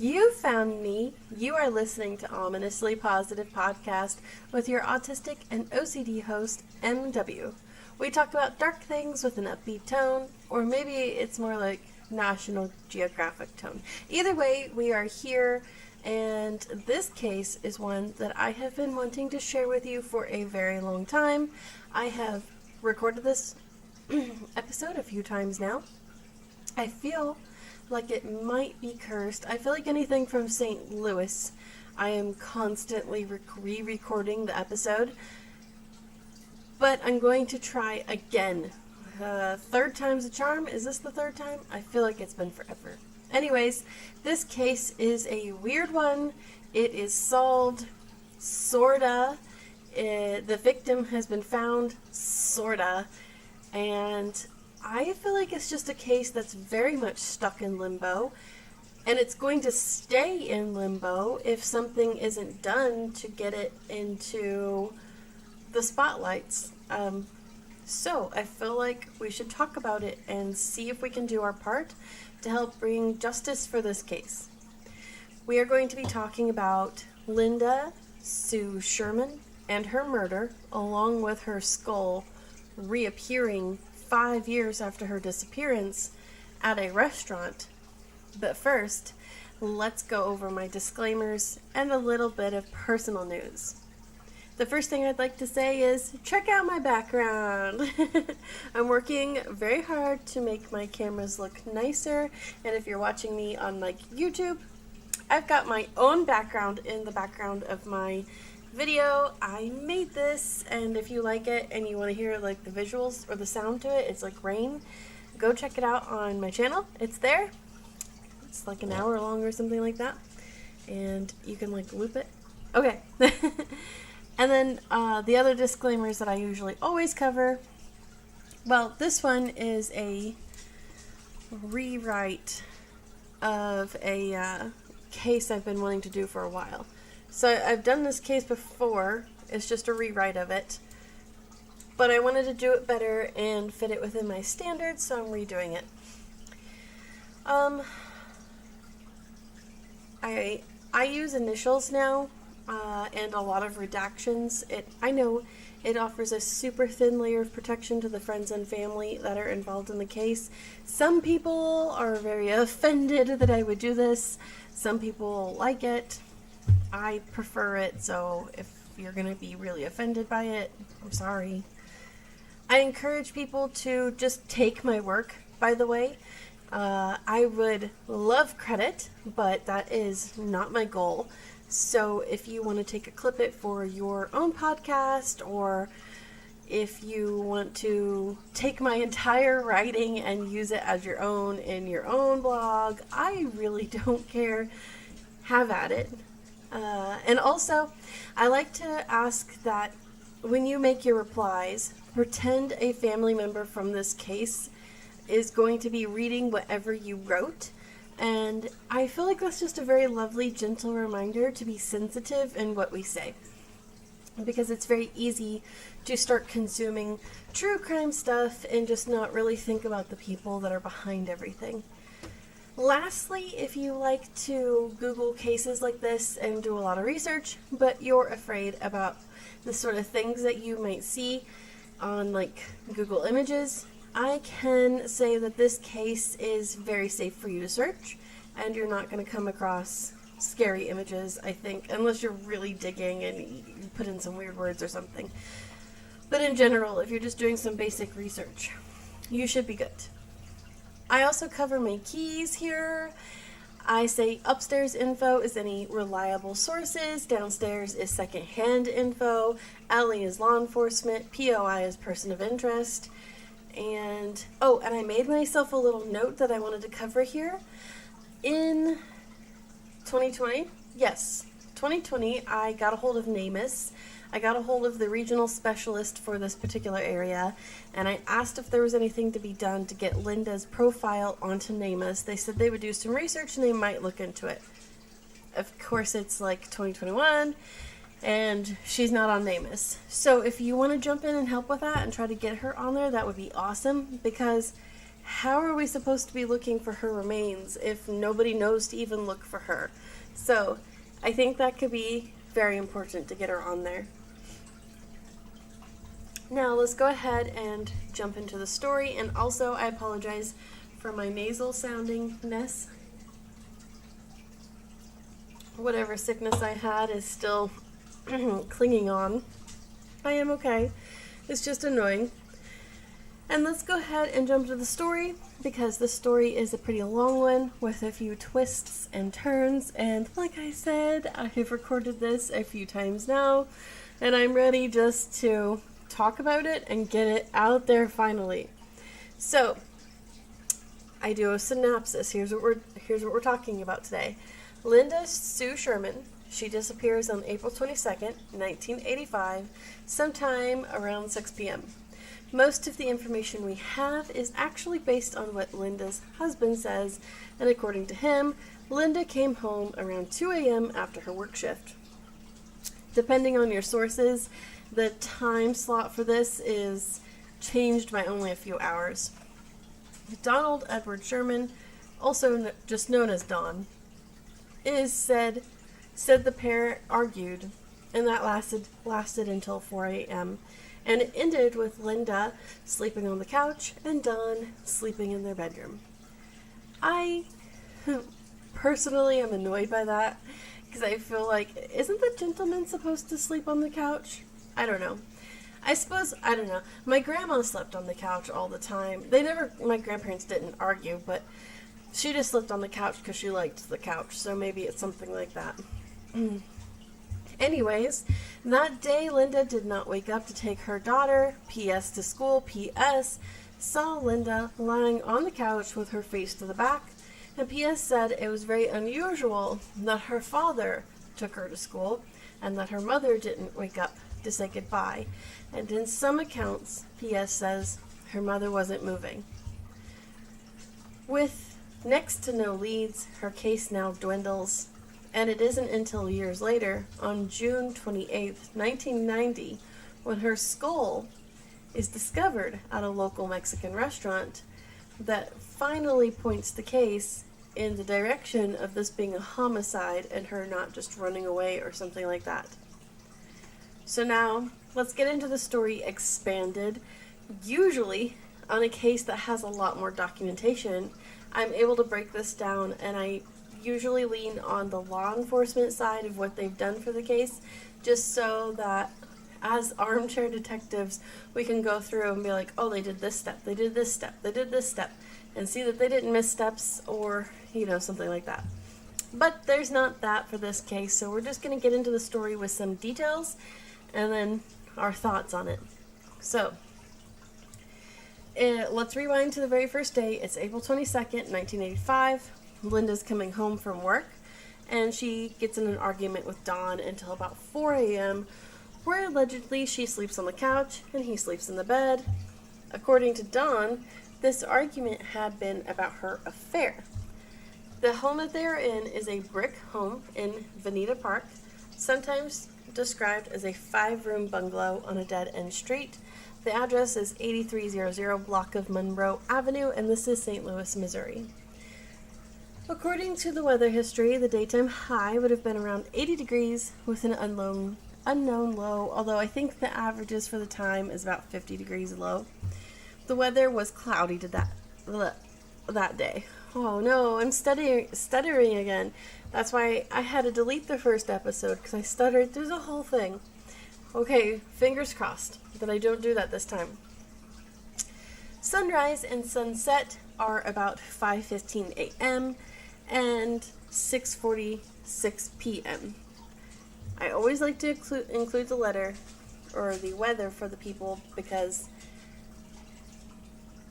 You found me. You are listening to Ominously Positive Podcast with your autistic and OCD host, MW. We talk about dark things with an upbeat tone, or maybe it's more like National Geographic tone. Either way, we are here, and this case is one that I have been wanting to share with you for a very long time. I have recorded this episode a few times now. I feel like it might be cursed. I feel like anything from St. Louis, I am constantly re-recording the episode. But I'm going to try again. Third time's a charm. Is this the third time? I feel like it's been forever. Anyways, this case is a weird one. It is solved, sorta. The victim has been found, sorta. And I feel like it's just a case that's very much stuck in limbo, and it's going to stay in limbo if something isn't done to get it into the spotlights. So I feel like we should talk about it and see if we can do our part to help bring justice for this case. We are going to be talking about Linda Sue Sherman and her murder, along with her skull reappearing 5 years after her disappearance at a restaurant. But first, let's go over my disclaimers and a little bit of personal news. The first thing I'd like to say is check out my background. I'm working very hard to make my cameras look nicer, and if you're watching me on like YouTube, I've got my own background in the background of my video. I made this, and if you like it and you want to hear like the visuals or the sound to it, it's like rain, go check it out on my channel. It's there. It's like an hour long or something like that, and you can like loop it. Okay. And then the other disclaimers that I usually always cover, well, this one is a rewrite of a case I've been wanting to do for a while. So I've done this case before. It's just a rewrite of it. But I wanted to do it better and fit it within my standards, so I'm redoing it. I use initials now, and a lot of redactions. I know it offers a super thin layer of protection to the friends and family that are involved in the case. Some people are very offended that I would do this. Some people like it. I prefer it, so if you're going to be really offended by it, I'm sorry. I encourage people to just take my work, by the way. I would love credit, but that is not my goal. So if you want to take a clip it for your own podcast, or if you want to take my entire writing and use it as your own in your own blog, I really don't care. Have at it. And also, I like to ask that when you make your replies, pretend a family member from this case is going to be reading whatever you wrote. And I feel like that's just a very lovely, gentle reminder to be sensitive in what we say. Because it's very easy to start consuming true crime stuff and just not really think about the people that are behind everything. Lastly, if you like to Google cases like this and do a lot of research, but you're afraid about the sort of things that you might see on like Google Images, I can say that this case is very safe for you to search, and you're not going to come across scary images, I think, unless you're really digging and you put in some weird words or something. But in general, if you're just doing some basic research, you should be good. I also cover my keys here. I say upstairs info is any reliable sources, downstairs is secondhand info, LE is law enforcement, POI is person of interest, and I made myself a little note that I wanted to cover here. In 2020, 2020, I got a hold of NamUs. I got a hold of the regional specialist for this particular area, and I asked if there was anything to be done to get Linda's profile onto NamUs. They said they would do some research and they might look into it. Of course, it's like 2021, and she's not on NamUs. So if you want to jump in and help with that and try to get her on there, that would be awesome, because how are we supposed to be looking for her remains if nobody knows to even look for her? So I think that could be very important to get her on there. Now let's go ahead and jump into the story, and also I apologize for my nasal soundingness. Whatever sickness I had is still clinging on. I am okay. It's just annoying. And let's go ahead and jump to the story, because the story is a pretty long one with a few twists and turns. And like I said, I have recorded this a few times now, and I'm ready just to talk about it and get it out there finally. So, I do a synopsis. Here's what we're talking about today. Linda Sue Sherman. She disappears on April 22nd, 1985, sometime around 6 p.m. Most of the information we have is actually based on what Linda's husband says, and according to him, Linda came home around 2 a.m. after her work shift. Depending on your sources, the time slot for this is changed by only a few hours. Donald Edward Sherman, also just known as Don, said the pair argued, and that lasted until 4 a.m., and it ended with Linda sleeping on the couch and Don sleeping in their bedroom. I personally am annoyed by that, because I feel like, isn't the gentleman supposed to sleep on the couch? I don't know. I don't know. My grandma slept on the couch all the time. My grandparents didn't argue, but she just slept on the couch because she liked the couch, so maybe it's something like that. Anyways, that day Linda did not wake up to take her daughter, P.S. to school, P.S. saw Linda lying on the couch with her face to the back, and P.S. said it was very unusual that her father took her to school, and that her mother didn't wake up to say goodbye, and in some accounts, P.S. says her mother wasn't moving. With next to no leads, her case now dwindles, and it isn't until years later, on June 28, 1990, when her skull is discovered at a local Mexican restaurant, that finally points the case in the direction of this being a homicide and her not just running away or something like that. So now, let's get into the story expanded. Usually, on a case that has a lot more documentation, I'm able to break this down, and I usually lean on the law enforcement side of what they've done for the case, just so that as armchair detectives, we can go through and be like, oh, they did this step, they did this step, they did this step, and see that they didn't miss steps, or, something like that. But there's not that for this case, so we're just going to get into the story with some details, and then our thoughts on it. So, let's rewind to the very first day. It's April 22nd, 1985. Linda's coming home from work, and she gets in an argument with Don until about 4 a.m., where allegedly she sleeps on the couch and he sleeps in the bed. According to Don, this argument had been about her affair. The home that they are in is a brick home in Veneta Park, sometimes described as a 5-room bungalow on a dead-end street. The address is 8300 block of Monroe Avenue, and this is St. Louis, Missouri. According to the weather history, the daytime high would have been around 80 degrees with an unknown low, although I think the averages for the time is about 50 degrees low. The weather was cloudy to that day. Oh no, I'm stuttering again. That's why I had to delete the first episode, because I stuttered through the whole thing. Okay, fingers crossed that I don't do that this time. Sunrise and sunset are about 5:15 a.m. and 6:46 p.m. I always like to include the letter or the weather for the people, because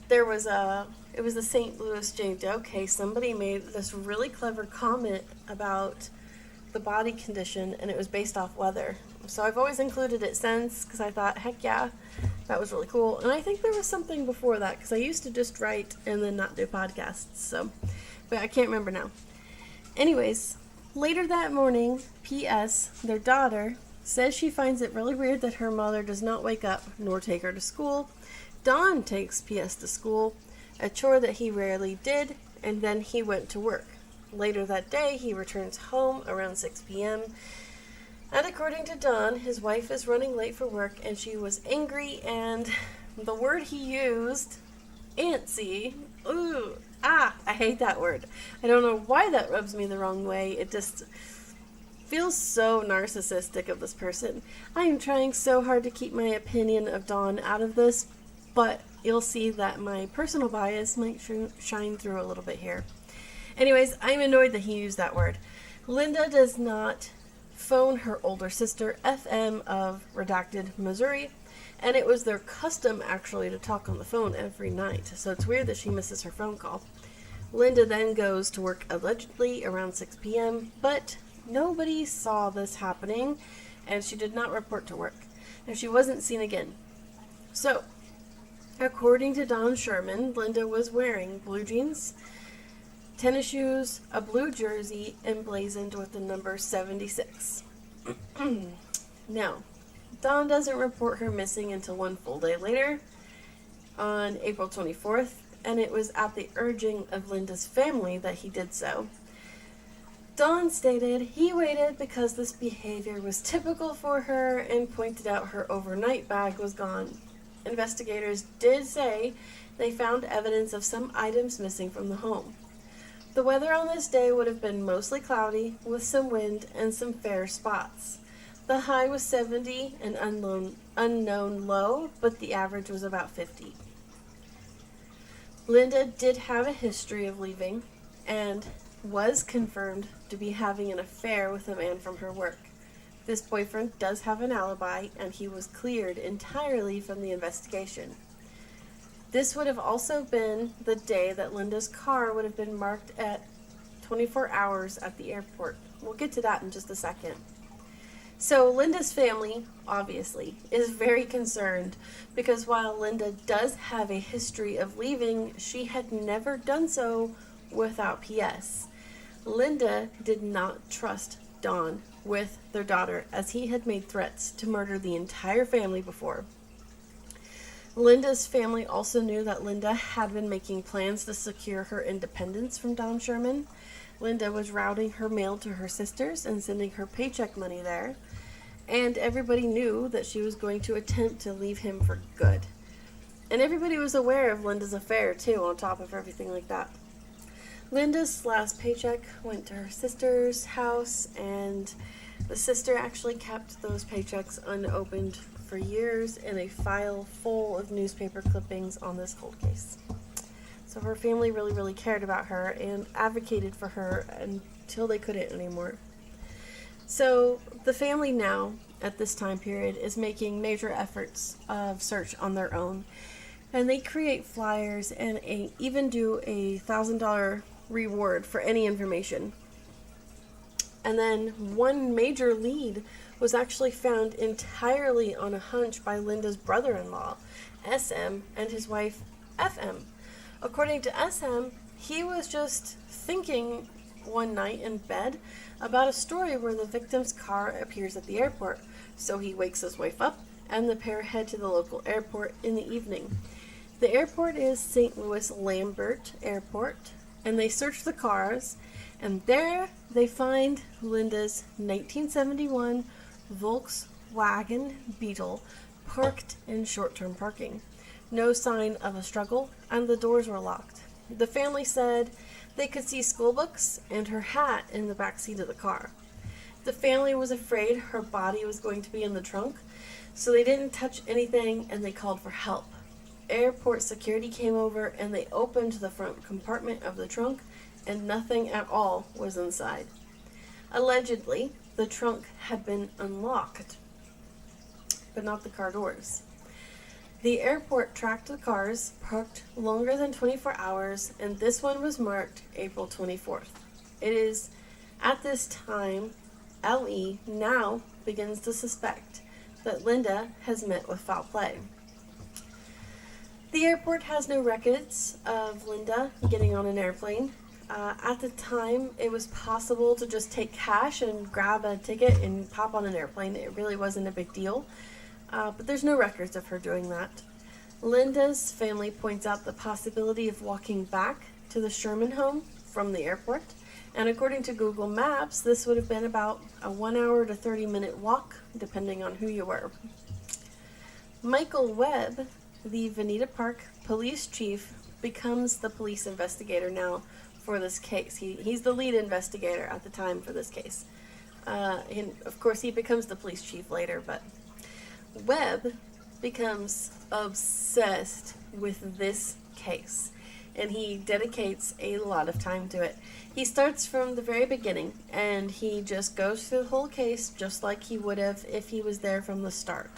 it was the St. Louis JW case. Somebody made this really clever comment about the body condition, and it was based off weather. So I've always included it since, because I thought, heck yeah, that was really cool. And I think there was something before that, because I used to just write and then not do podcasts. So, but I can't remember now. Anyways, later that morning, P.S., their daughter says she finds it really weird that her mother does not wake up nor take her to school. Dawn takes P.S. to school, a chore that he rarely did, and then he went to work. Later that day, he returns home around 6 p.m., and according to Don, his wife is running late for work, and she was angry, and the word he used, antsy, I hate that word. I don't know why that rubs me the wrong way. It just feels so narcissistic of this person. I am trying so hard to keep my opinion of Don out of this, but you'll see that my personal bias might shine through a little bit here. Anyways, I'm annoyed that he used that word. Linda does not phone her older sister, FM of redacted Missouri, and it was their custom actually to talk on the phone every night, so it's weird that she misses her phone call. Linda then goes to work allegedly around 6 p.m., but nobody saw this happening, and she did not report to work, and she wasn't seen again. So, according to Don Sherman, Linda was wearing blue jeans, tennis shoes, a blue jersey, emblazoned with the number 76. Now, Don doesn't report her missing until one full day later, on April 24th, and it was at the urging of Linda's family that he did so. Don stated he waited because this behavior was typical for her and pointed out her overnight bag was gone. Investigators did say they found evidence of some items missing from the home. The weather on this day would have been mostly cloudy, with some wind and some fair spots. The high was 70, an unknown low, but the average was about 50. Linda did have a history of leaving, and was confirmed to be having an affair with a man from her work. This boyfriend does have an alibi, and he was cleared entirely from the investigation. This would have also been the day that Linda's car would have been marked at 24 hours at the airport. We'll get to that in just a second. So Linda's family, obviously, is very concerned because while Linda does have a history of leaving, she had never done so without PS. Linda did not trust Don with their daughter, as he had made threats to murder the entire family before. Linda's family also knew that Linda had been making plans to secure her independence from Don Sherman. Linda was routing her mail to her sisters and sending her paycheck money there, and everybody knew that she was going to attempt to leave him for good. And everybody was aware of Linda's affair, too, on top of everything like that. Linda's last paycheck went to her sister's house, and the sister actually kept those paychecks unopened for years in a file full of newspaper clippings on this cold case. So her family really, really cared about her and advocated for her until they couldn't anymore. So the family now, at this time period, is making major efforts of search on their own. And they create flyers and even do a $1,000 reward for any information. And then one major lead was actually found entirely on a hunch by Linda's brother-in-law, SM, and his wife, FM. According to SM, he was just thinking one night in bed about a story where the victim's car appears at the airport. So he wakes his wife up, and the pair head to the local airport in the evening. The airport is St. Louis Lambert Airport, and they search the cars, and there they find Linda's 1971 Volkswagen Beetle parked in short-term parking. No sign of a struggle, and the doors were locked. The family said they could see school books and her hat in the back seat of the car. The family was afraid her body was going to be in the trunk, so they didn't touch anything and they called for help. Airport security came over and they opened the front compartment of the trunk, and nothing at all was inside. Allegedly, the trunk had been unlocked, but not the car doors. The airport tracked the cars parked longer than 24 hours, and this one was marked April 24th. It is at this time LE now begins to suspect that Linda has met with foul play. The airport has no records of Linda getting on an airplane. At the time, it was possible to just take cash and grab a ticket and pop on an airplane. It really wasn't a big deal. But there's no records of her doing that. Linda's family points out the possibility of walking back to the Sherman home from the airport, and according to Google Maps, this would have been about a 1 hour to 30-minute walk, depending on who you were. Michael Webb, the Veneta Park police chief, becomes the police investigator now for this case. He's the lead investigator at the time for this case. And of course, he becomes the police chief later, but Webb becomes obsessed with this case, and he dedicates a lot of time to it. He starts from the very beginning, and he just goes through the whole case just like he would have if he was there from the start.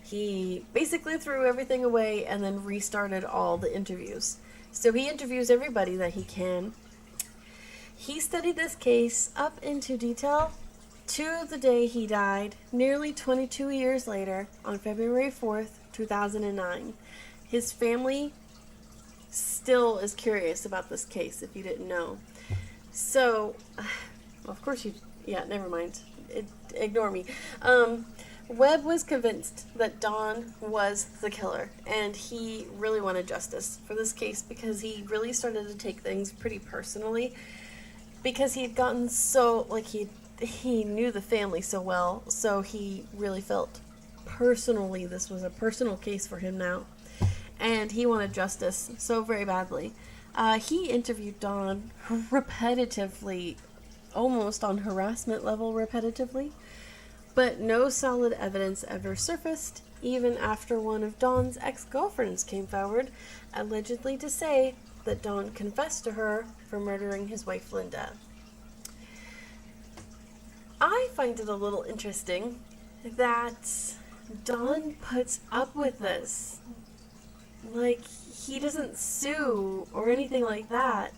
He basically threw everything away and then restarted all the interviews. So he interviews everybody that he can. He studied this case up into detail to the day he died, nearly 22 years later, on February 4th, 2009. His family still is curious about this case, if you didn't know. So, of course never mind. Ignore me. Webb was convinced that Don was the killer, and he really wanted justice for this case because he really started to take things pretty personally, because he had gotten so, he knew the family so well, so he really felt personally this was a personal case for him now, and he wanted justice so very badly. He interviewed Don repetitively, almost on harassment level repetitively, but no solid evidence ever surfaced, even after one of Don's ex-girlfriends came forward, allegedly to say that Don confessed to her for murdering his wife Linda. I find it a little interesting that Don puts up with this. Like, he doesn't sue or anything like that.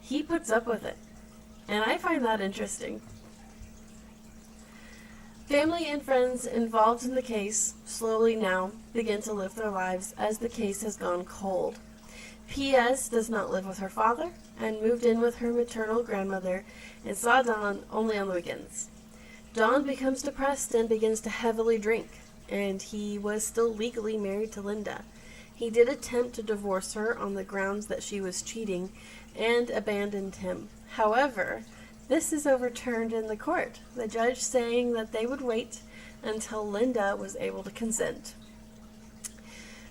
He puts up with it. And I find that interesting. Family and friends involved in the case slowly now begin to live their lives as the case has gone cold. P.S. does not live with her father and moved in with her maternal grandmother and saw Don only on the weekends. Don becomes depressed and begins to heavily drink, and he was still legally married to Linda. He did attempt to divorce her on the grounds that she was cheating and abandoned him. However, this is overturned in the court, the judge saying that they would wait until Linda was able to consent.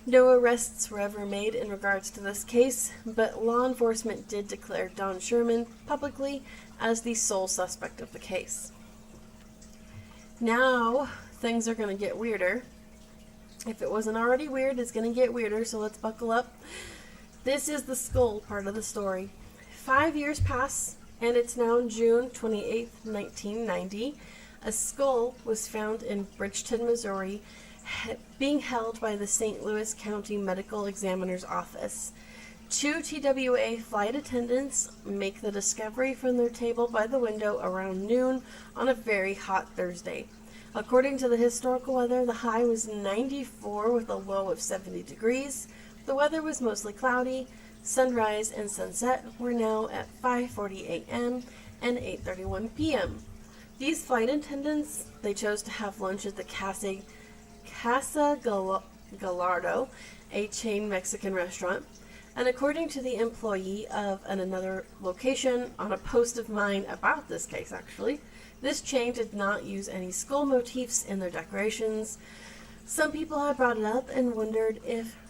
No arrests were ever made in regards to this case, but law enforcement did declare Don Sherman publicly as the sole suspect of the case. Now, things are going to get weirder. If it wasn't already weird, it's going to get weirder, so let's buckle up. This is the skull part of the story. 5 years pass, and it's now June 28, 1990. A skull was found in Bridgeton, Missouri, being held by the St. Louis County Medical Examiner's Office. 2 TWA flight attendants make the discovery from their table by the window around noon on a very hot Thursday. According to the historical weather, the high was 94 with a low of 70 degrees. The weather was mostly cloudy. Sunrise and sunset were now at 5:40 a.m. and 8:31 p.m. These flight attendants, they chose to have lunch at the Casa Gallardo, a chain Mexican restaurant. And according to the employee of another location on a post of mine about this case, actually, this chain did not use any skull motifs in their decorations. Some people have brought it up and wondered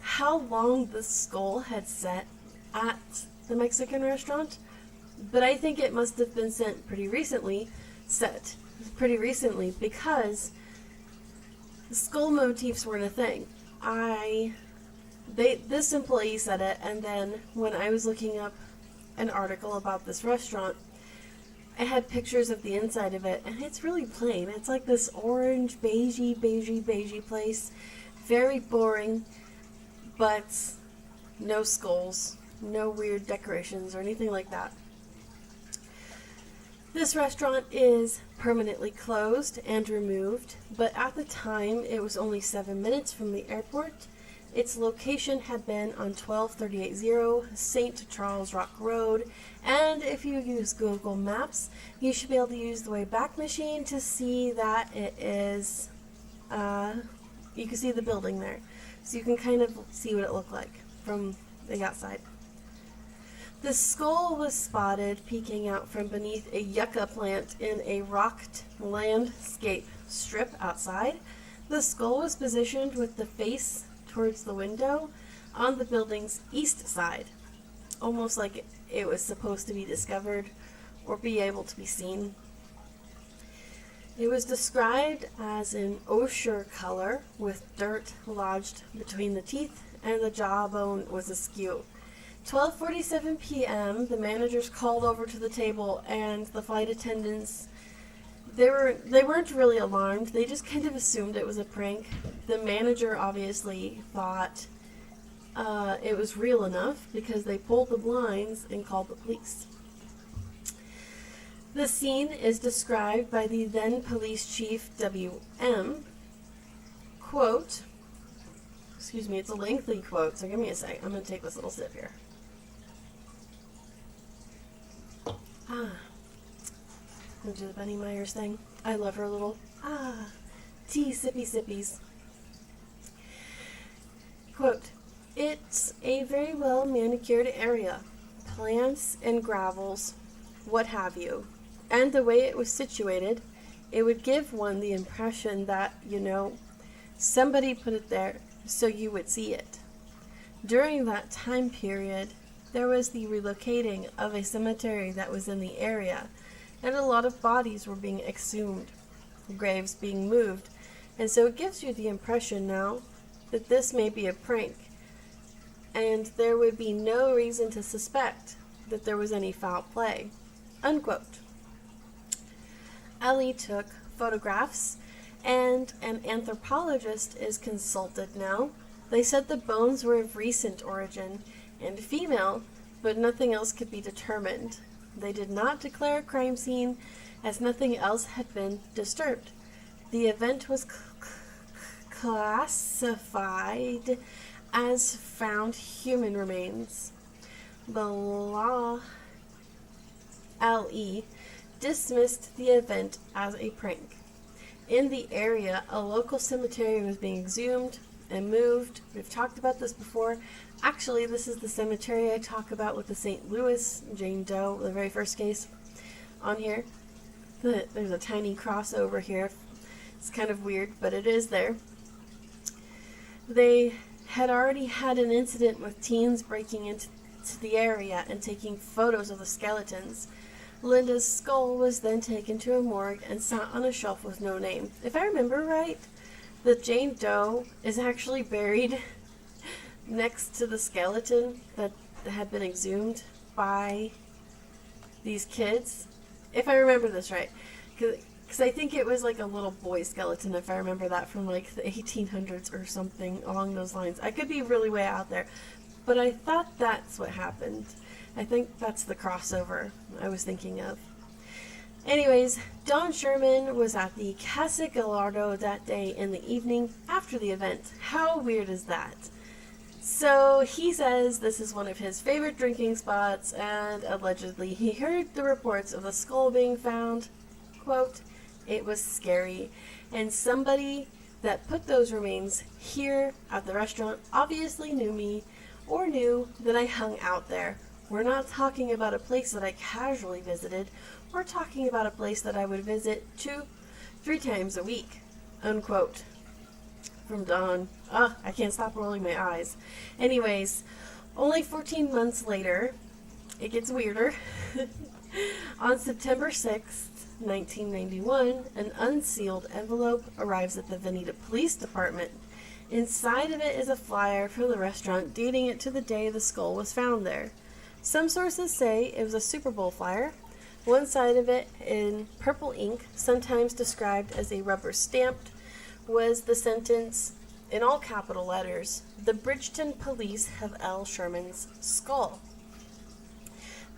how long the skull had sat at the Mexican restaurant, but I think it must have been set pretty recently because skull motifs weren't a thing. This employee said it, and then when I was looking up an article about this restaurant, I had pictures of the inside of it, and it's really plain. It's like this orange, beigey place. Very boring, but no skulls, no weird decorations or anything like that. This restaurant is permanently closed and removed, but at the time it was only 7 minutes from the airport. Its location had been on 12380 St. Charles Rock Road, and if you use Google Maps, you should be able to use the Wayback Machine to see that it is, you can see the building there. so you can kind of see what it looked like from the outside. The skull was spotted peeking out from beneath a yucca plant in a rocked landscape strip outside. The skull was positioned with the face towards the window on the building's east side, almost like it was supposed to be discovered or be able to be seen. It was described as an ochre color with dirt lodged between the teeth, and the jawbone was askew. 12:47 p.m., the managers called over to the table, and the flight attendants, they weren't really alarmed. They just kind of assumed it was a prank. The manager obviously thought it was real enough because they pulled the blinds and called the police. The scene is described by the then police chief, W.M. Quote, excuse me, it's a lengthy quote, so give me a sec. I'm going to take this little sip here. I'm going to do the Benny Myers thing. I love her little, tea sippy sippies. Quote, it's a very well manicured area. Plants and gravels, what have you. And the way it was situated, it would give one the impression that, somebody put it there so you would see it. During that time period, there was the relocating of a cemetery that was in the area, and a lot of bodies were being exhumed, graves being moved, and so it gives you the impression now that this may be a prank, and there would be no reason to suspect that there was any foul play. Unquote. Ellie took photographs, and an anthropologist is consulted now. They said the bones were of recent origin and female, but nothing else could be determined. They did not declare a crime scene, as nothing else had been disturbed. The event was classified as found human remains. The law LE dismissed the event as a prank. In the area, a local cemetery was being exhumed and moved. We've talked about this before. Actually, this is the cemetery I talk about with the St. Louis Jane Doe, the very first case on here. There's a tiny cross over here. It's kind of weird, but it is there. They had already had an incident with teens breaking into the area and taking photos of the skeletons. Linda's skull was then taken to a morgue and sat on a shelf with no name. If I remember right, the Jane Doe is actually buried next to the skeleton that had been exhumed by these kids. If I remember this right. Because I think it was like a little boy skeleton, if I remember that, from like the 1800s or something along those lines. I could be really way out there, but I thought that's what happened. I think that's the crossover I was thinking of. Anyways, Don Sherman was at the Casa Gallardo that day in the evening after the event. How weird is that? So he says this is one of his favorite drinking spots, and allegedly he heard the reports of the skull being found. Quote, it was scary, and somebody that put those remains here at the restaurant obviously knew me or knew that I hung out there. We're not talking about a place that I casually visited. We're talking about a place that I would visit 2-3 times a week. Unquote. From Don. I can't stop rolling my eyes. Anyways, only 14 months later, it gets weirder. On September 6th, 1991, an unsealed envelope arrives at the Veneta Police Department. Inside of it is a flyer from the restaurant dating it to the day the skull was found there. Some sources say it was a Super Bowl flyer. One side of it, in purple ink, sometimes described as a rubber stamped, was the sentence, in all capital letters, "The Bridgeton police have L. Sherman's skull."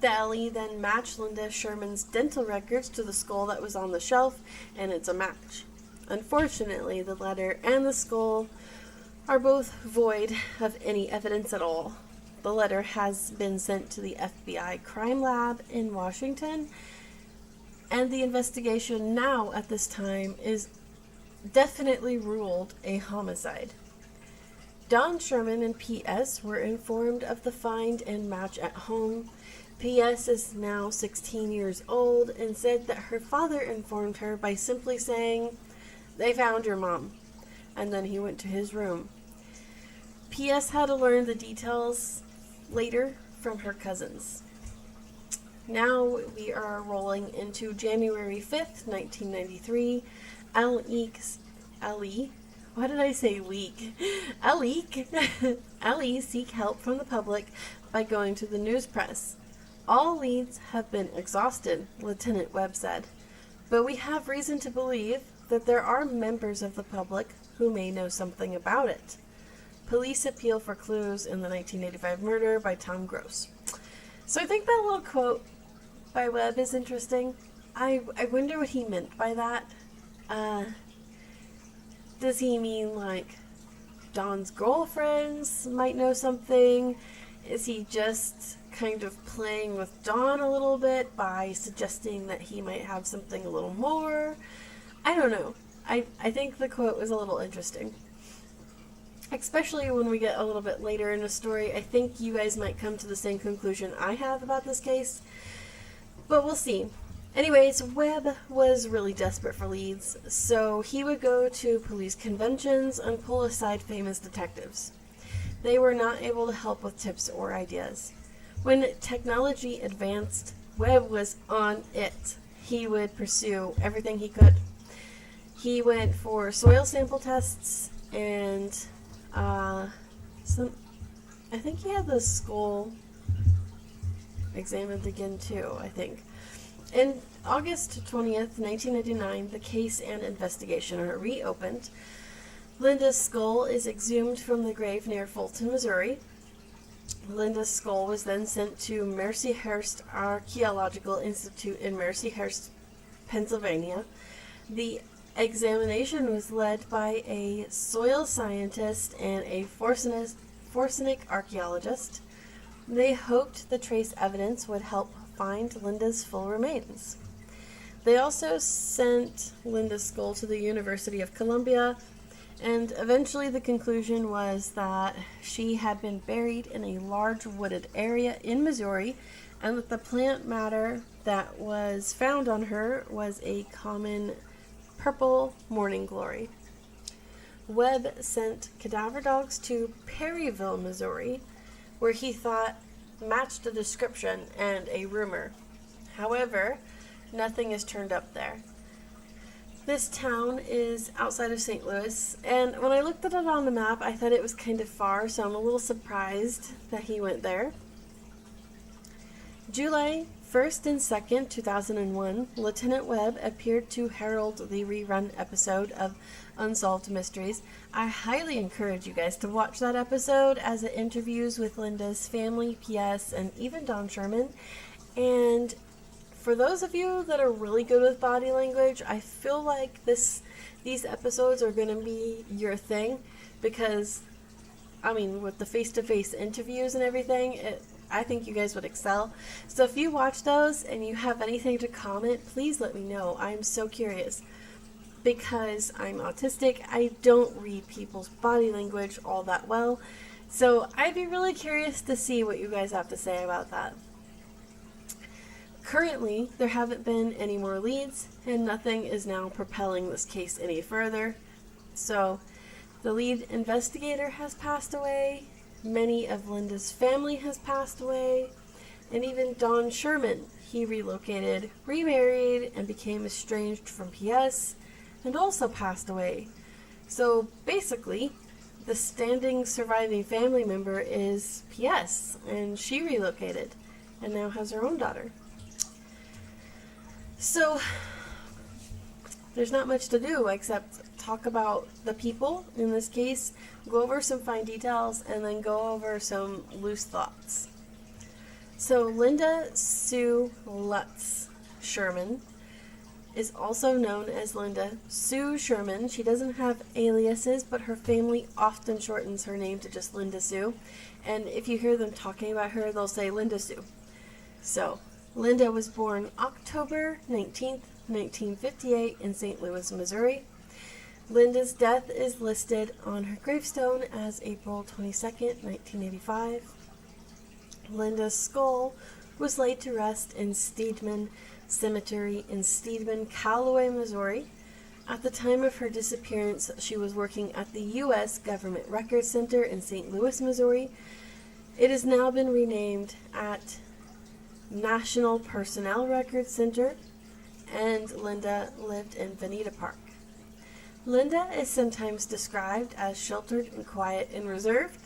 The LE then matched Linda Sherman's dental records to the skull that was on the shelf, and it's a match. Unfortunately, the letter and the skull are both void of any evidence at all. The letter has been sent to the FBI crime lab in Washington, and the investigation now at this time is definitely ruled a homicide. Don Sherman and P.S. were informed of the find and match at home. P.S. is now 16 years old and said that her father informed her by simply saying, "They found your mom," and then he went to his room. P.S. had to learn the details later from her cousins. Now we are rolling into January 5th, 1993. Why did I say leak? Ellie seek help from the public by going to the news press. All leads have been exhausted, Lieutenant Webb said, but we have reason to believe that there are members of the public who may know something about it. Police appeal for clues in the 1985 murder by Tom Gross. So I think that little quote by Webb is interesting. I wonder what he meant by that. Does he mean like Don's girlfriends might know something? Is he just kind of playing with Don a little bit by suggesting that he might have something a little more? I don't know. I think the quote was a little interesting. Especially when we get a little bit later in the story. I think you guys might come to the same conclusion I have about this case. But we'll see. Anyways, Webb was really desperate for leads, so he would go to police conventions and pull aside famous detectives. They were not able to help with tips or ideas. When technology advanced, Webb was on it. He would pursue everything he could. He went for soil sample tests and I think he had the skull examined again too, I think. In August 20th, 1999, the case and investigation are reopened. Linda's skull is exhumed from the grave near Fulton, Missouri. Linda's skull was then sent to Mercyhurst Archaeological Institute in Mercyhurst, Pennsylvania. The examination was led by a soil scientist and a Forsenic archaeologist. They hoped the trace evidence would help find Linda's full remains. They also sent Linda's skull to the University of Columbia, and eventually the conclusion was that she had been buried in a large wooded area in Missouri, and that the plant matter that was found on her was a common purple morning glory. Webb sent cadaver dogs to Perryville, Missouri, where he thought matched the description and a rumor. However, nothing is turned up there. This town is outside of St. Louis, and when I looked at it on the map, I thought it was kind of far, so I'm a little surprised that he went there. July 1st and 2nd, 2001, Lieutenant Webb appeared to herald the rerun episode of Unsolved Mysteries. I highly encourage you guys to watch that episode, as it interviews with Linda's family, P.S., and even Don Sherman. And for those of you that are really good with body language, I feel like these episodes are going to be your thing, because, I mean, with the face-to-face interviews and everything, I think you guys would excel. So if you watch those and you have anything to comment, please let me know. I'm so curious. Because I'm autistic, I don't read people's body language all that well. So I'd be really curious to see what you guys have to say about that. Currently, there haven't been any more leads, and nothing is now propelling this case any further. So the lead investigator has passed away. Many of Linda's family has passed away, and even Don Sherman, he relocated, remarried, and became estranged from P.S., and also passed away. So basically, the standing surviving family member is P.S., and she relocated, and now has her own daughter. So there's not much to do except talk about the people in this case, go over some fine details, and then go over some loose thoughts. So Linda Sue Lutz Sherman is also known as Linda Sue Sherman. She doesn't have aliases, but her family often shortens her name to just Linda Sue. And if you hear them talking about her, they'll say Linda Sue. So Linda was born October 19th, 1958 in St. Louis, Missouri. Linda's death is listed on her gravestone as April 22nd, 1985. Linda's skull was laid to rest in Steedman Cemetery in Steedman, Callaway, Missouri. At the time of her disappearance, she was working at the U.S. Government Records Center in St. Louis, Missouri. It has now been renamed at National Personnel Records Center, and Linda lived in Veneta Park. Linda is sometimes described as sheltered and quiet and reserved,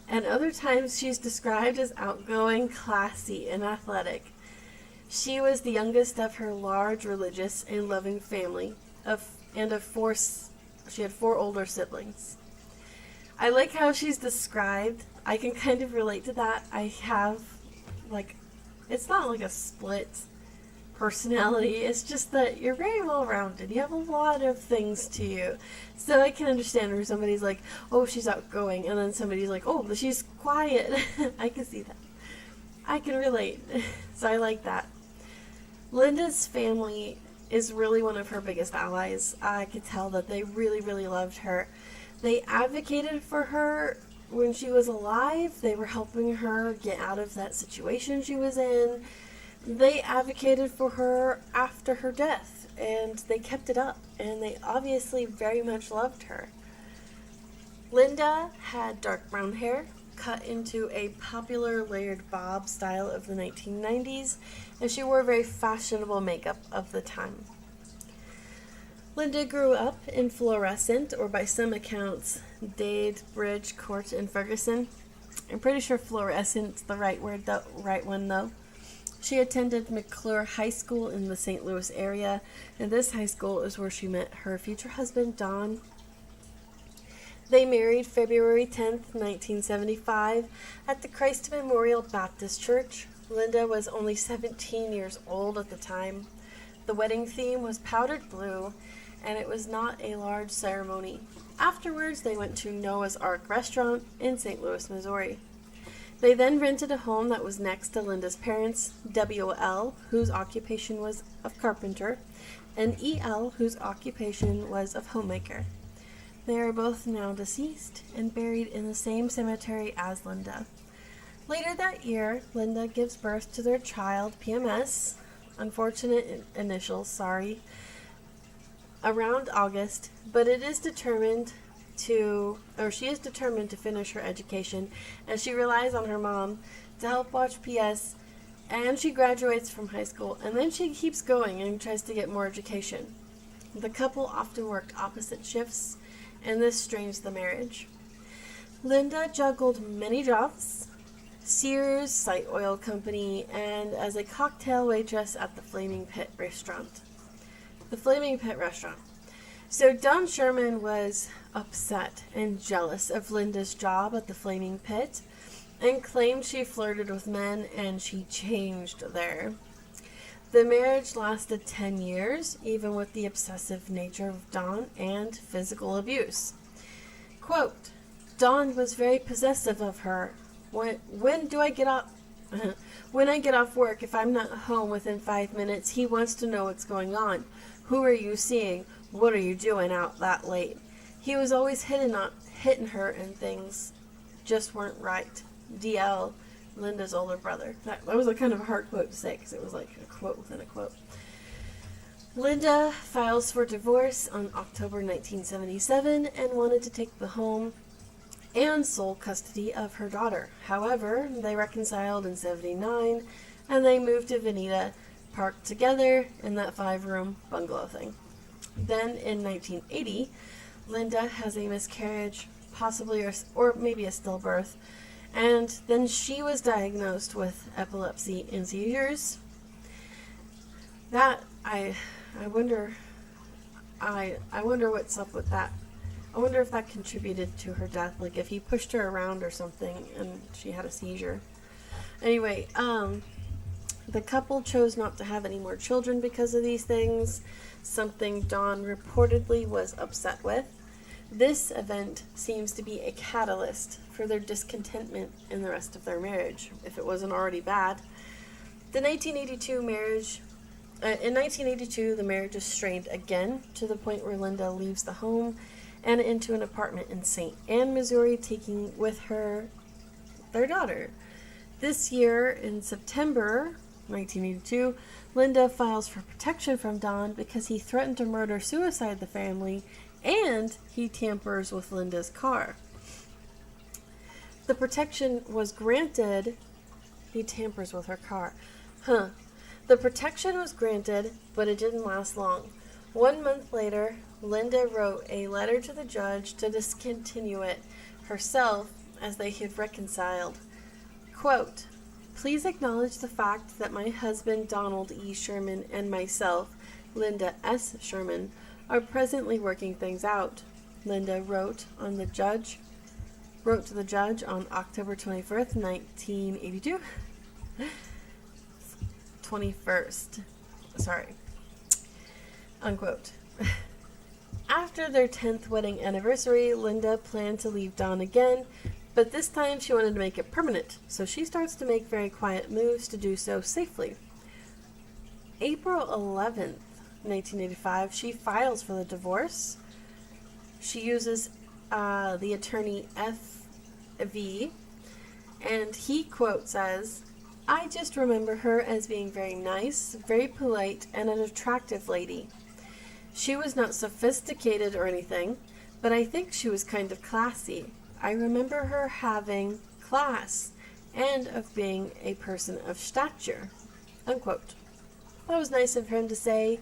and other times she's described as outgoing, classy, and athletic. She was the youngest of her large, religious, and loving family, she had 4 older siblings. I like how she's described. I can kind of relate to that. I have, it's not like a split personality. It's just that you're very well-rounded. You have a lot of things to you. So I can understand where somebody's like, oh, she's outgoing, and then somebody's like, oh, she's quiet. I can see that. I can relate. So I like that. Linda's family is really one of her biggest allies. I could tell that they really, really loved her. They advocated for her when she was alive. They were helping her get out of that situation she was in. They advocated for her after her death, and they kept it up, and they obviously very much loved her. Linda had dark brown hair, cut into a popular layered bob style of the 1990s, and she wore very fashionable makeup of the time. Linda grew up in Florissant, or by some accounts, Dade, Bridge, Court, and Ferguson. I'm pretty sure Florissant's the right one though. She attended McClure High School in the St. Louis area, and this high school is where she met her future husband, Don. They married February 10th, 1975, at the Christ Memorial Baptist Church. Linda was only 17 years old at the time. The wedding theme was powdered blue, and it was not a large ceremony. Afterwards, they went to Noah's Ark restaurant in St. Louis, Missouri. They then rented a home that was next to Linda's parents, W.L., whose occupation was of carpenter, and E.L., whose occupation was of homemaker. They are both now deceased and buried in the same cemetery as Linda. Later that year, Linda gives birth to their child, PMS, unfortunate initials, sorry, around August, but she is determined to finish her education, and she relies on her mom to help watch PS, and she graduates from high school, and then she keeps going and tries to get more education. The couple often worked opposite shifts, and this strains the marriage. Linda juggled many jobs: Sears, Sight Oil Company, and as a cocktail waitress at the Flaming Pit restaurant. The Flaming Pit restaurant. So Don Sherman was upset and jealous of Linda's job at the Flaming Pit and claimed she flirted with men and she changed there. The marriage lasted 10 years, even with the obsessive nature of Don and physical abuse. Quote, Don was very possessive of her. When I get off work, if I'm not home within 5 minutes, he wants to know what's going on. Who are you seeing? What are you doing out that late? He was always hitting her, and things just weren't right. DL, Linda's older brother. That was a kind of a hard quote to say because it was like a quote within a quote. Linda files for divorce on October 1977 and wanted to take the home and sole custody of her daughter. However, they reconciled in 79 and they moved to Veneta Park together in that 5-room bungalow thing. Then in 1980, Linda has a miscarriage, possibly or maybe a stillbirth, and then she was diagnosed with epilepsy and seizures. That I wonder what's up with that. I wonder if that contributed to her death, like if he pushed her around or something and she had a seizure. Anyway, the couple chose not to have any more children because of these things, something Dawn reportedly was upset with. This event seems to be a catalyst for their discontentment in the rest of their marriage, if it wasn't already bad. In 1982, the marriage is strained again to the point where Linda leaves the home and into an apartment in St. Anne, Missouri, taking with her their daughter. This year, in September 1982, Linda files for protection from Don because he threatened to murder-suicide the family, and he tampers with Linda's car. The protection was granted. He tampers with her car. The protection was granted, but it didn't last long. 1 month later, Linda wrote a letter to the judge to discontinue it herself as they had reconciled. Quote, "Please acknowledge the fact that my husband Donald E. Sherman and myself, Linda S. Sherman, are presently working things out," Linda wrote to the judge on October 21st, 1982. 21st. Sorry. Unquote. After their 10th wedding anniversary, Linda planned to leave Don again, but this time she wanted to make it permanent, so she starts to make very quiet moves to do so safely. April 11th, 1985, she files for the divorce. She uses the attorney F.V., and he, quote, says, "I just remember her as being very nice, very polite, and an attractive lady. She was not sophisticated or anything, but I think she was kind of classy. I remember her having class and of being a person of stature," unquote. That was nice of him to say,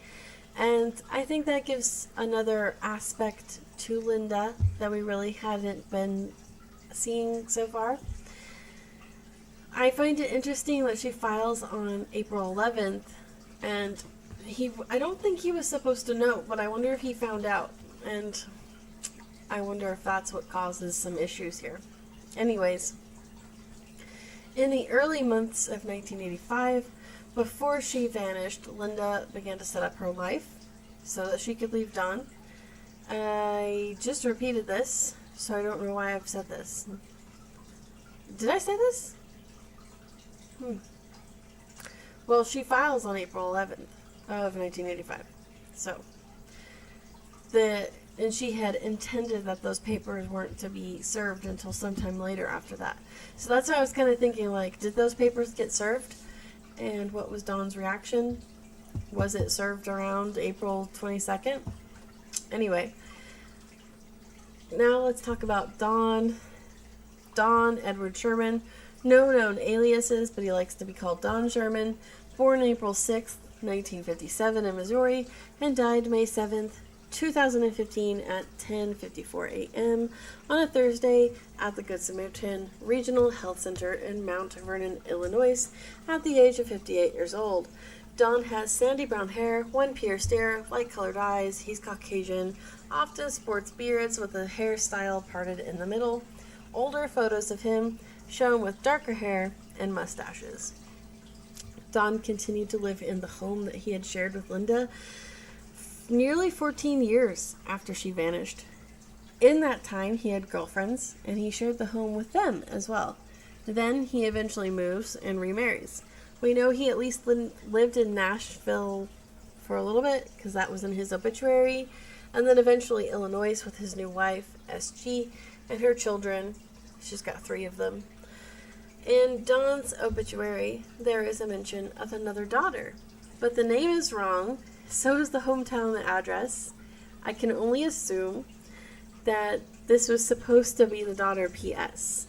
and I think that gives another aspect to Linda that we really hadn't been seeing so far. I find it interesting that she files on April 11th, and I don't think he was supposed to know, but I wonder if he found out, and I wonder if that's what causes some issues here. Anyways, in the early months of 1985, before she vanished, Linda began to set up her life so that she could leave Don. I just repeated this, so I don't know why I've said this. Did I say this? Well, she files on April 11th of 1985. So, and she had intended that those papers weren't to be served until sometime later after that. So that's what I was kind of thinking, like, did those papers get served? And what was Don's reaction? Was it served around April 22nd? Anyway, now let's talk about Don Edward Sherman. No known aliases, but he likes to be called Don Sherman. Born April 6th, 1957 in Missouri, and died May 7th, 2015 at 10:54 a.m. on a Thursday at the Good Samaritan Regional Health Center in Mount Vernon, Illinois, at the age of 58 years old. Don has sandy brown hair, one pierced ear, light-colored eyes. He's Caucasian, often sports beards with a hairstyle parted in the middle. Older photos of him show him with darker hair and mustaches. Don continued to live in the home that he had shared with Linda nearly 14 years after she vanished. In that time, he had girlfriends, and he shared the home with them as well. Then he eventually moves and remarries. We know he at least lived in Nashville for a little bit, because that was in his obituary, and then eventually Illinois with his new wife, S.G., and her children. She's got 3 of them. In Don's obituary, there is a mention of another daughter, but the name is wrong, so is the hometown address. I can only assume that this was supposed to be the daughter P.S.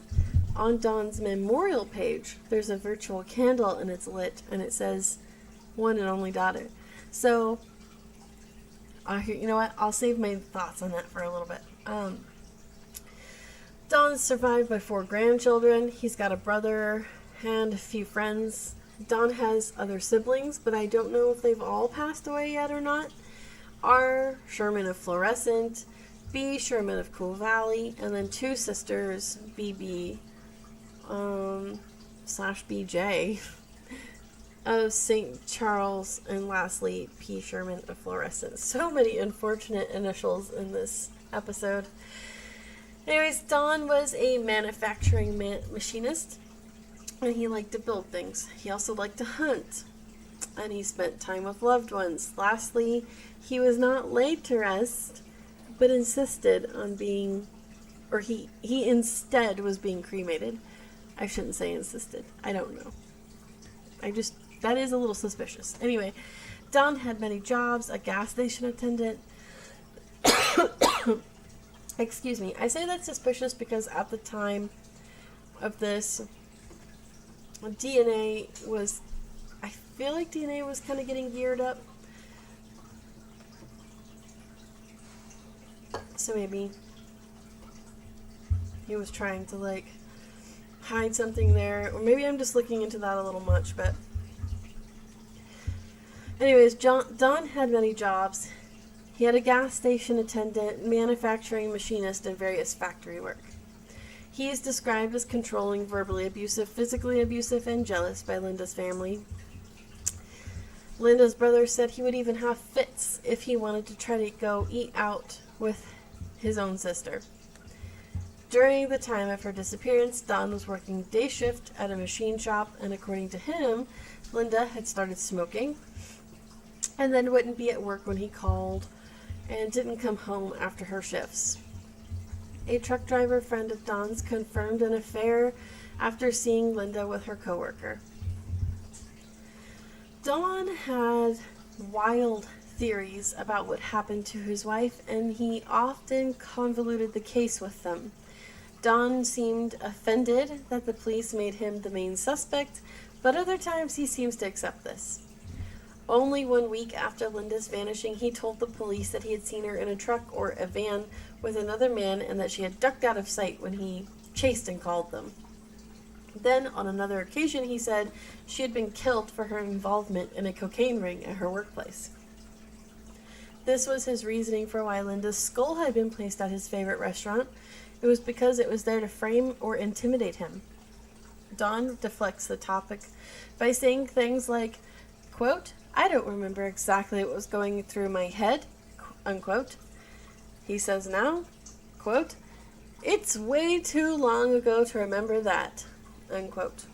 On Don's memorial page, there's a virtual candle and it's lit, and it says, "One and only daughter." So, you know what? I'll save my thoughts on that for a little bit. Don's survived by 4 grandchildren. He's got a brother and a few friends. Don has other siblings, but I don't know if they've all passed away yet or not. R. Sherman of Florissant, B. Sherman of Cool Valley, and then 2 sisters, BB / BJ of St. Charles, and lastly, P. Sherman of Florissant. So many unfortunate initials in this episode. Anyways, Don was a manufacturing machinist, and he liked to build things. He also liked to hunt, and he spent time with loved ones. Lastly, he was not laid to rest, but insisted on being, or he instead was being cremated. I shouldn't say insisted. I don't know. That is a little suspicious. Anyway, Don had many jobs, a gas station attendant. Excuse me. I say that's suspicious because at the time of this, I feel like DNA was kind of getting geared up. So maybe he was trying to, hide something there. Or maybe I'm just looking into that a little much, but... Anyways, Don had many jobs. He had a gas station attendant, manufacturing machinist, and various factory work. He is described as controlling, verbally abusive, physically abusive, and jealous by Linda's family. Linda's brother said he would even have fits if he wanted to try to go eat out with his own sister. During the time of her disappearance, Don was working day shift at a machine shop, and according to him, Linda had started smoking and then wouldn't be at work when he called and didn't come home after her shifts. A truck driver friend of Don's confirmed an affair after seeing Linda with her coworker. Don had wild theories about what happened to his wife, and he often convoluted the case with them. Don seemed offended that the police made him the main suspect, but other times he seems to accept this. Only 1 week after Linda's vanishing, he told the police that he had seen her in a truck or a van with another man and that she had ducked out of sight when he chased and called them. Then, on another occasion, he said she had been killed for her involvement in a cocaine ring at her workplace. This was his reasoning for why Linda's skull had been placed at his favorite restaurant. It was because it was there to frame or intimidate him. Don deflects the topic by saying things like, quote, "I don't remember exactly what was going through my head," unquote. He says now, quote, "It's way too long ago to remember that," unquote.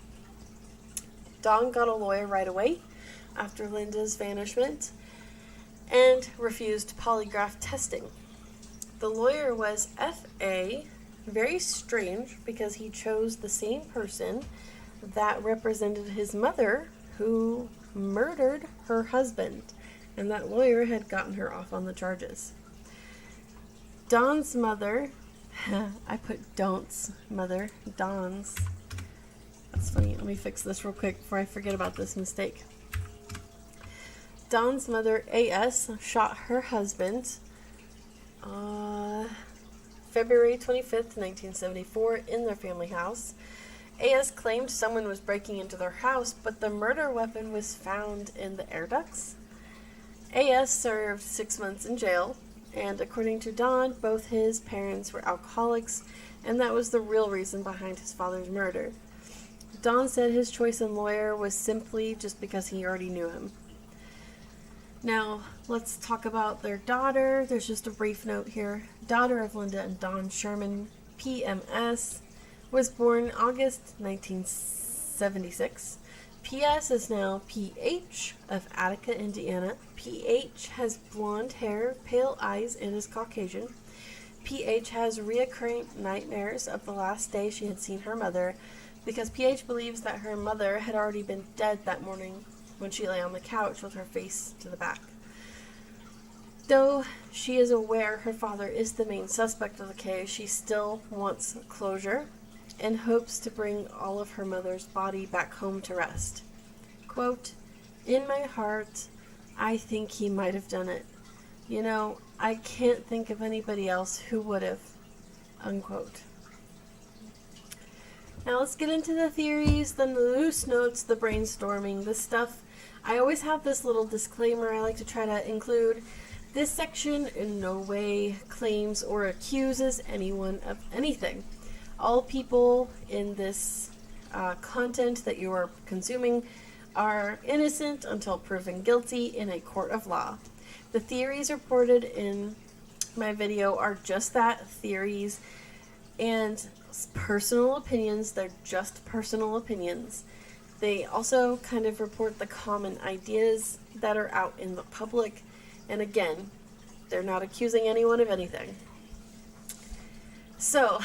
Don got a lawyer right away after Linda's vanishment and refused polygraph testing. The lawyer was F.A., very strange because he chose the same person that represented his mother who murdered her husband, and that lawyer had gotten her off on the charges. Don's mother, I put Don't's mother, Don's. That's funny. Let me fix this real quick before I forget about this mistake. Don's mother, A.S., shot her husband February 25th, 1974, in their family house. A.S. claimed someone was breaking into their house, but the murder weapon was found in the air ducts. A.S. served 6 months in jail, and according to Don, both his parents were alcoholics, and that was the real reason behind his father's murder. Don said his choice in lawyer was simply just because he already knew him. Now, let's talk about their daughter. There's just a brief note here. Daughter of Linda and Don, Sherman, PMS, was born August 1976. PS is now PH of Attica, Indiana. PH has blonde hair, pale eyes, and is Caucasian. PH has reoccurring nightmares of the last day she had seen her mother, because PH believes that her mother had already been dead that morning when she lay on the couch with her face to the back. Though she is aware her father is the main suspect of the case, she still wants closure and hopes to bring all of her mother's body back home to rest. Quote, "In my heart, I think he might have done it. You know, I can't think of anybody else who would have," unquote. Now let's get into the theories, the loose notes, the brainstorming, the stuff. I always have this little disclaimer I like to try to include. This section in no way claims or accuses anyone of anything. All people in this content that you are consuming are innocent until proven guilty in a court of law. The theories reported in my video are just that, theories, and personal opinions. They're just personal opinions. They also kind of report the common ideas that are out in the public. And again, They're not accusing anyone of anything. So,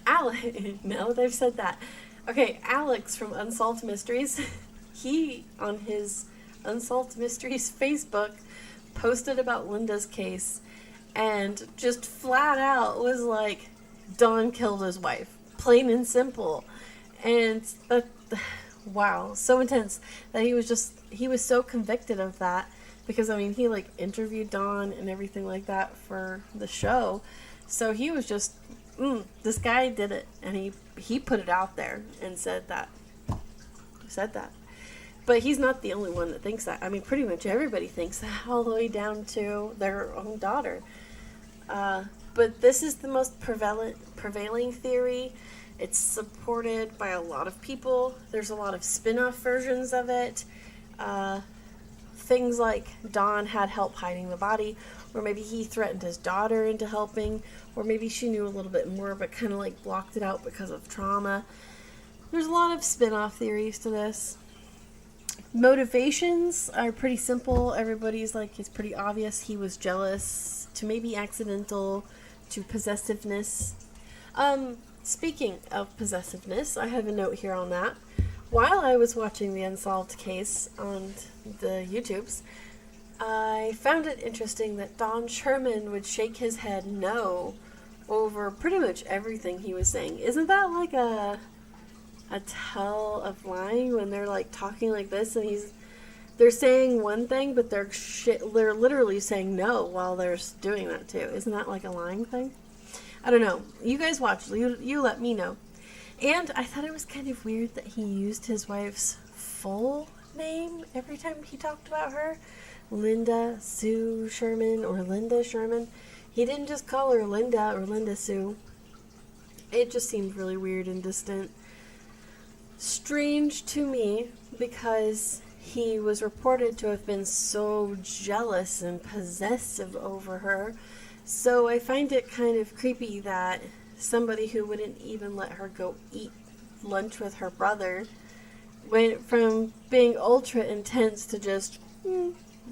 Alex, now that I've said that. Okay, Alex from Unsolved Mysteries, he, on his Unsolved Mysteries Facebook, posted about Linda's case and just flat out was like, Don killed his wife. Plain and simple. And that, wow, so intense that he was so convicted of that because, I mean, he like interviewed Don and everything like that for the show. So he was just, this guy did it, and he put it out there and said that. But he's not the only one that thinks that. I mean, pretty much everybody thinks that, all the way down to their own daughter. But this is the most prevailing theory. It's supported by a lot of people. There's a lot of spin-off versions of it. Things like Don had help hiding the body, or maybe he threatened his daughter into helping, or maybe she knew a little bit more but kind of like blocked it out because of trauma. There's a lot of spin-off theories to this. Motivations are pretty simple. Everybody's like, it's pretty obvious. He was jealous, to maybe accidental, to possessiveness. Speaking of possessiveness, I have a note here on that. While I was watching the Unsolved case on the YouTubes, I found it interesting that Don Sherman would shake his head no over pretty much everything he was saying. Isn't that like a tell of lying when they're like talking like this and they're saying one thing but they're literally saying no while they're doing that too? Isn't that like a lying thing? I don't know. You guys watch. You let me know. And I thought it was kind of weird that he used his wife's full name every time he talked about her. Linda Sue Sherman or Linda Sherman. He didn't just call her Linda or Linda Sue. It just seemed really weird and distant. Strange to me because he was reported to have been so jealous and possessive over her. So I find it kind of creepy that somebody who wouldn't even let her go eat lunch with her brother went from being ultra intense to just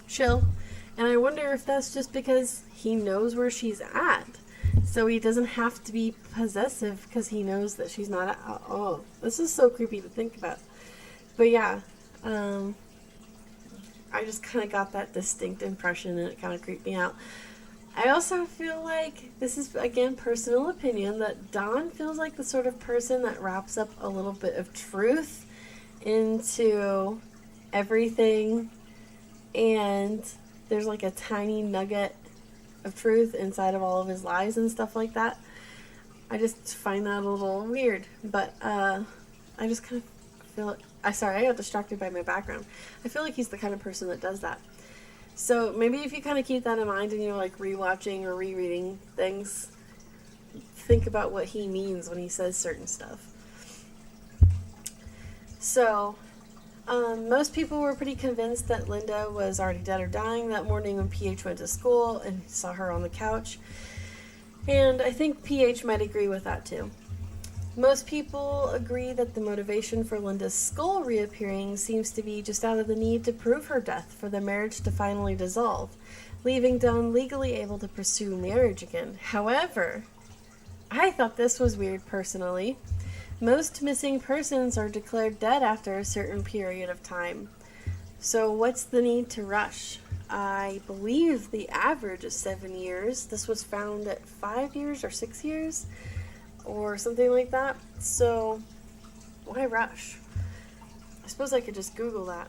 chill. And I wonder if that's just because he knows where she's at. So he doesn't have to be possessive because he knows that she's not at. Oh, this is so creepy to think about. But yeah, I just kind of got that distinct impression and it kind of creeped me out. I also feel like, this is again personal opinion, that Don feels like the sort of person that wraps up a little bit of truth into everything, and there's like a tiny nugget of truth inside of all of his lies and stuff like that. I just find that a little weird, but I just kind of feel like, I got distracted by my background. I feel like he's the kind of person that does that. So maybe if you kind of keep that in mind and you're like rewatching or rereading things, think about what he means when he says certain stuff. So, most people were pretty convinced that Linda was already dead or dying that morning when PH went to school and saw her on the couch. And I think PH might agree with that too. Most people agree that the motivation for Linda's skull reappearing seems to be just out of the need to prove her death for the marriage to finally dissolve, leaving Don legally able to pursue marriage again. However, I thought this was weird personally. Most missing persons are declared dead after a certain period of time. So what's the need to rush? I believe the average is 7 years. This was found at 5 years or 6 years or something like that. So why rush? I suppose I could just Google that.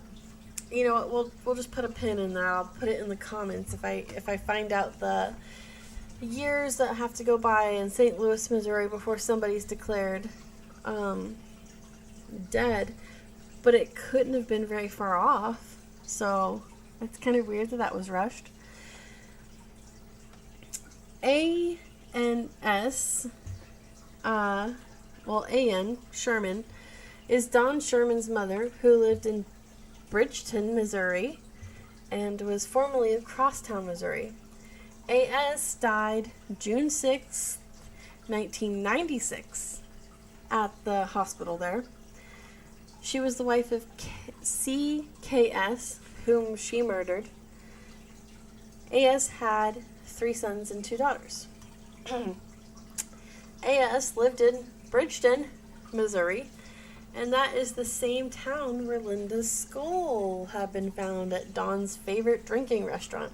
You know what? We'll just put a pin in that. I'll put it in the comments if I find out the years that have to go by in St. Louis, Missouri before somebody's declared dead, but it couldn't have been very far off, so it's kind of weird that was rushed. A.N. Sherman is Don Sherman's mother, who lived in Bridgeton, Missouri, and was formerly of Crosstown, Missouri. A.S. died June 6, 1996, at the hospital there. She was the wife of C.K.S., whom she murdered. A.S. had 3 sons and 2 daughters. A.S. lived in Bridgeton, Missouri, and that is the same town where Linda's skull had been found at Don's favorite drinking restaurant.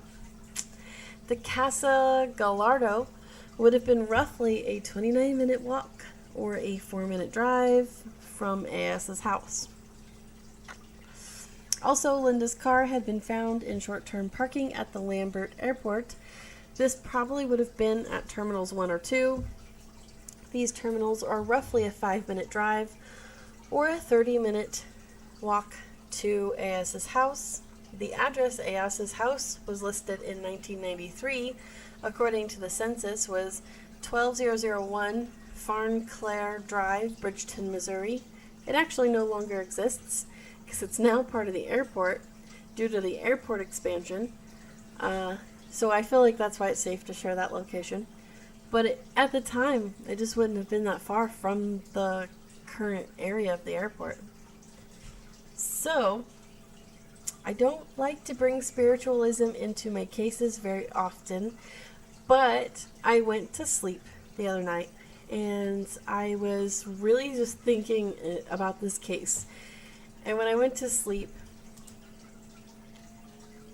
The Casa Gallardo would have been roughly a 29-minute walk or a 4-minute drive from A.S.'s house. Also, Linda's car had been found in short-term parking at the Lambert Airport. This probably would have been at Terminals 1 or 2. These terminals are roughly a 5-minute drive or a 30-minute walk to A.S.'s house. The address A.S.'s house was listed in 1993, according to the census, was 12001 Farnclair Drive, Bridgeton, Missouri. It actually no longer exists because it's now part of the airport due to the airport expansion. So I feel like that's why it's safe to share that location. But at the time, it just wouldn't have been that far from the current area of the airport. So, I don't like to bring spiritualism into my cases very often, but I went to sleep the other night, and I was really just thinking about this case. And when I went to sleep,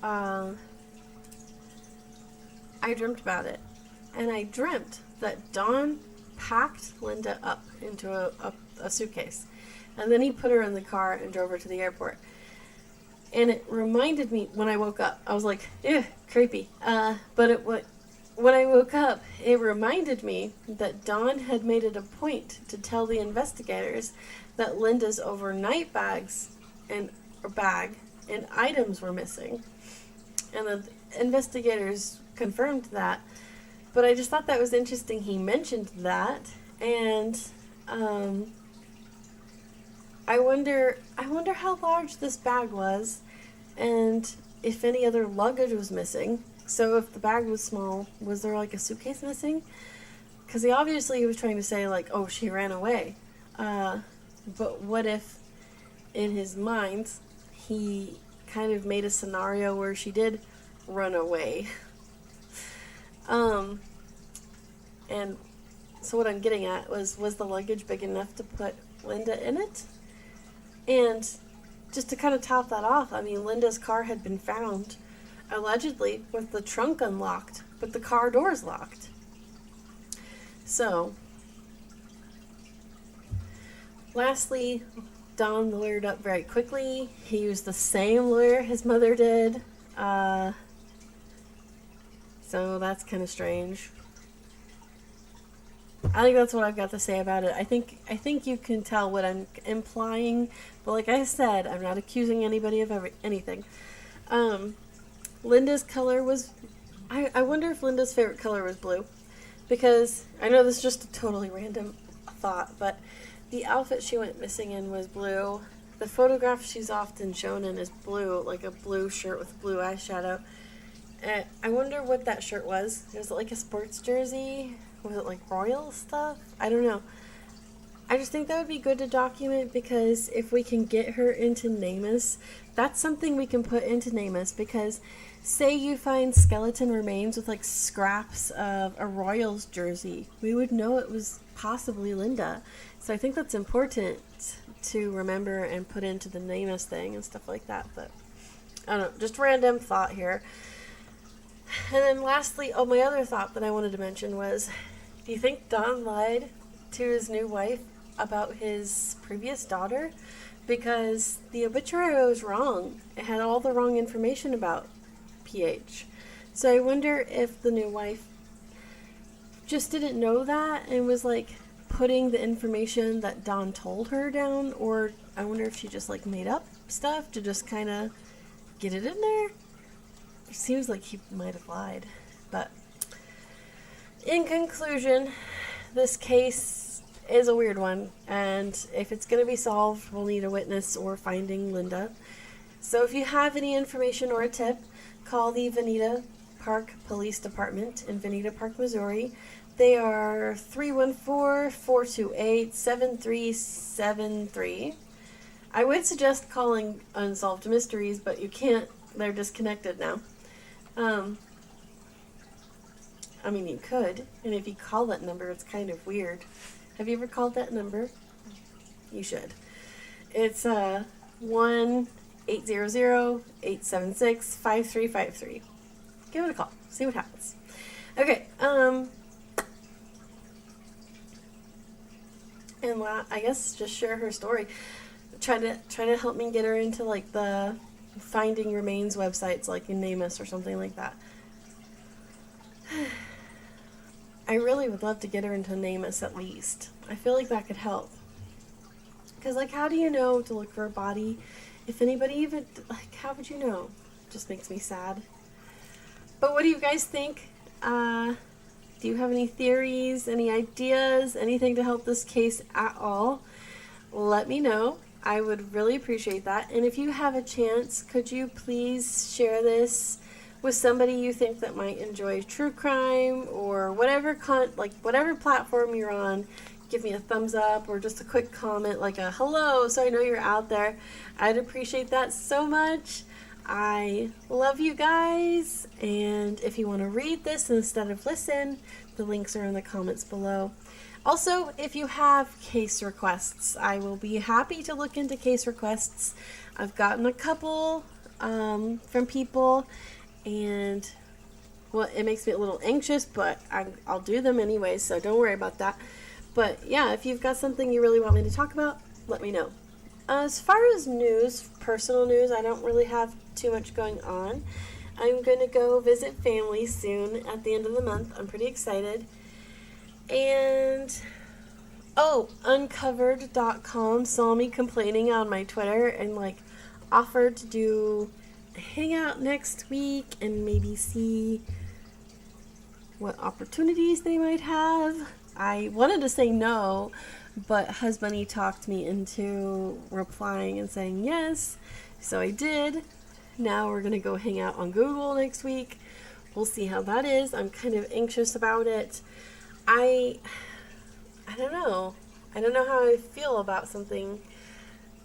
I dreamt about it. And I dreamt that Don packed Linda up into a suitcase. And then he put her in the car and drove her to the airport. And it reminded me, when I woke up, I was like, ew, creepy. When I woke up, it reminded me that Don had made it a point to tell the investigators that Linda's overnight bag and items were missing. And the investigators confirmed that. But I just thought that was interesting. He mentioned that, and I wonder how large this bag was, and if any other luggage was missing. So if the bag was small, was there like a suitcase missing? Because he was trying to say like, oh, she ran away. But what if, in his mind, he kind of made a scenario where she did run away? And so what I'm getting at was the luggage big enough to put Linda in it? And just to kind of top that off, I mean, Linda's car had been found, allegedly, with the trunk unlocked, but the car doors locked. So, lastly, Don lawyered up very quickly. He used the same lawyer his mother did. So that's kind of strange. I think that's what I've got to say about it. I think you can tell what I'm implying, but like I said, I'm not accusing anybody of anything. Linda's color was... I wonder if Linda's favorite color was blue, because I know this is just a totally random thought, but the outfit she went missing in was blue. The photograph she's often shown in is blue, like a blue shirt with blue eyeshadow. I wonder what that shirt was. Was it like a sports jersey? Was it like royal stuff? I don't know. I just think that would be good to document, because if we can get her into NamUs, that's something we can put into NamUs, because say you find skeleton remains with like scraps of a Royals jersey, we would know it was possibly Linda. So I think that's important to remember and put into the NamUs thing and stuff like that. But I don't know, just random thought here. And then lastly, my other thought that I wanted to mention was, do you think Don lied to his new wife about his previous daughter? Because the obituary was wrong. It had all the wrong information about PH. So I wonder if the new wife just didn't know that and was like putting the information that Don told her down, or I wonder if she just like made up stuff to just kind of get it in there. It seems like he might have lied. But in conclusion, this case is a weird one, and if it's going to be solved, we'll need a witness or finding Linda. So if you have any information or a tip, call the Veneta Park Police Department in Veneta Park, Missouri. They are 314-428-7373. I would suggest calling Unsolved Mysteries, but you can't. They're disconnected now. I mean, you could. And if you call that number, it's kind of weird. Have you ever called that number? You should. It's 1-800-876-5353. Give it a call. See what happens. Okay. And I guess just share her story. Try to help me get her into like the finding remains websites like in NamUs or something like that. I really would love to get her into NamUs at least. I feel like that could help. Because, like, how do you know to look for a body? If anybody even, like, how would you know? It just makes me sad. But what do you guys think? Do you have any theories, any ideas, anything to help this case at all? Let me know. I would really appreciate that. And if you have a chance, could you please share this with somebody you think that might enjoy true crime or whatever whatever platform you're on. Give me a thumbs up or just a quick comment like a hello so I know you're out there. I'd appreciate that so much. I love you guys, and if you want to read this instead of listen, the links are in the comments below. Also, if you have case requests, I will be happy to look into case requests. I've gotten a couple from people, and well, it makes me a little anxious, but I'll do them anyway, so don't worry about that. But yeah, if you've got something you really want me to talk about, let me know. As far as news, personal news, I don't really have too much going on. I'm going to go visit family soon at the end of the month. I'm pretty excited. And, uncovered.com saw me complaining on my Twitter and, offered to do a hangout next week and maybe see what opportunities they might have. I wanted to say no, but Husbandy talked me into replying and saying yes, so I did. Now we're going to go hang out on Google next week. We'll see how that is. I'm kind of anxious about it. I don't know. I don't know how I feel about something.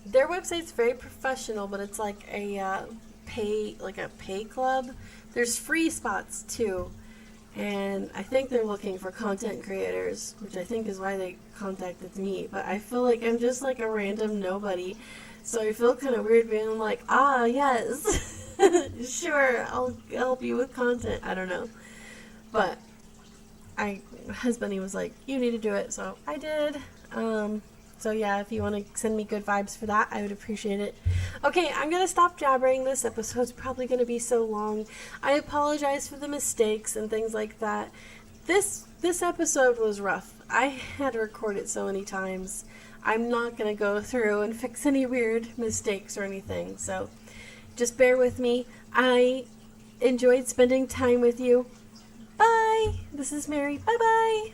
Their website's very professional, but it's like a pay club. There's free spots too. And I think they're looking for content creators, which I think is why they contacted me. But I feel like I'm just like a random nobody. So I feel kind of weird being like, yes, sure, I'll help you with content. I don't know. But Husbandy was like, you need to do it. So I did. So yeah, if you want to send me good vibes for that, I would appreciate it. Okay, I'm going to stop jabbering. This episode's probably going to be so long. I apologize for the mistakes and things like that. This episode was rough. I had to record it so many times. I'm not going to go through and fix any weird mistakes or anything. So just bear with me. I enjoyed spending time with you. Bye. This is Mary. Bye-bye.